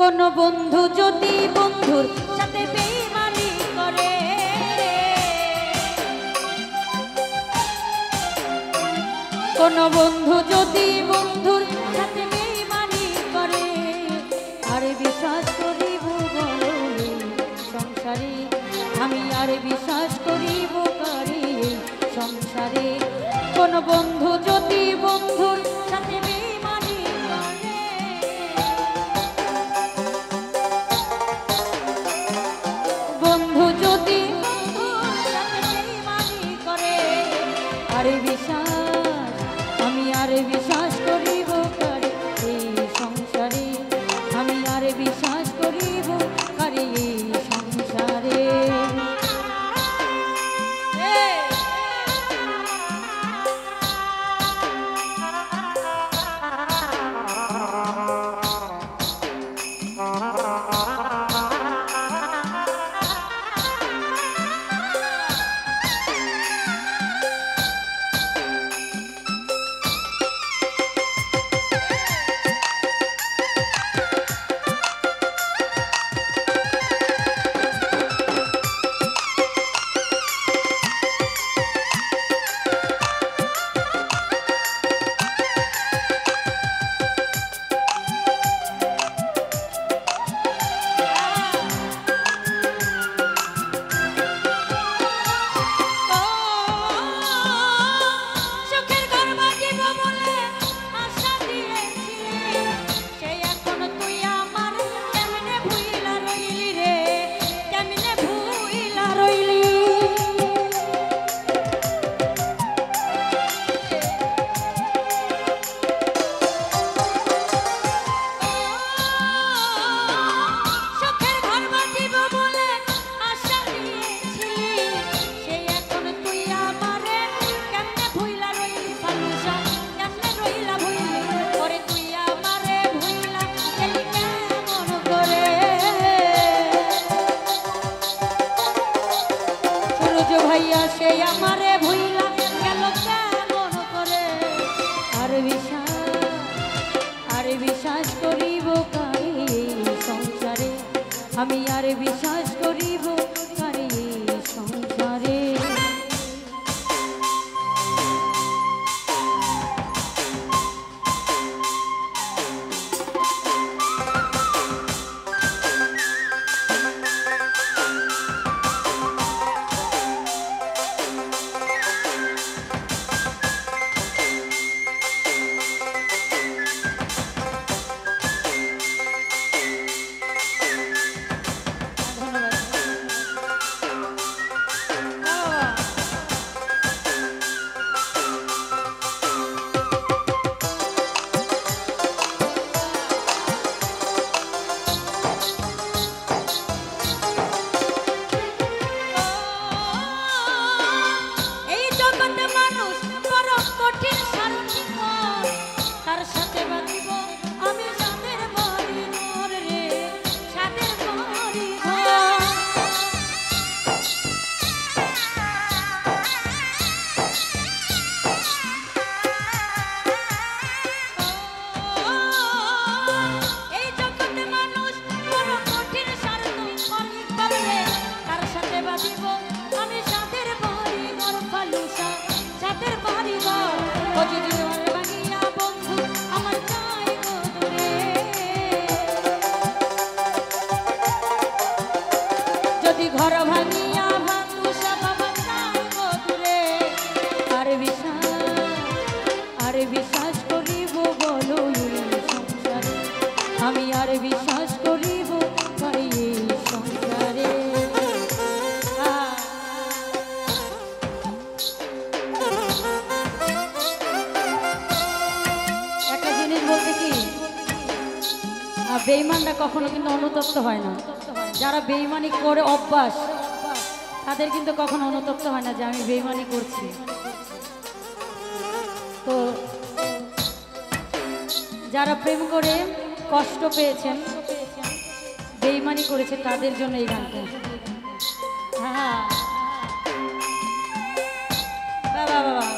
কোন বন্ধু যদি বন্ধুর সাথে বেঈমানি করে, কোন বন্ধু যদি বন্ধুর সাথে বেঈমানি করে, আর বিশ্বাস করিব বলে সংসারে, আমি আর বিশ্বাস করিব কারে সংসারে। কোন বন্ধু যদি বন্ধুর সাথে বেঈমানি করে, বন্ধু যদি বন্ধুর সাথে বেঈমানি করে, আরে বিশ্বাস আমি আর বিশ্বাস করিব কারে এই সংসারে, আমি আর বিশ্বাস করিব কারে এই সংসারে। ভাইয়া সে আমারে ভুইলা গেল কেমন করে, আর বিশ্বাস করিব কারে সংসারে, আমি আর বিশ্বাস করিব কারে সংসারে। যদি ঘর ভাঙিয়া ভাঙুষা বাবা যাইব দূরে, আর বিশ্বাস করিব বলো সংসারে, আমি আর বিশ্বাস করিব পারি সংসারে। একটা জিনিস বলতে কি, বেঈমানরা কখনো কিন্তু অনুতপ্ত হয় না। যারা বেঈমানি করে অভ্যাস তাদের কিন্তু কখনো অনুতপ্ত হয় না যে আমি বেঈমানি করছি। তো যারা প্রেম করে কষ্ট পেয়েছেন, বেঈমানি করেছে, তাদের জন্য এই গানটা। হ্যাঁ বাবা বাবা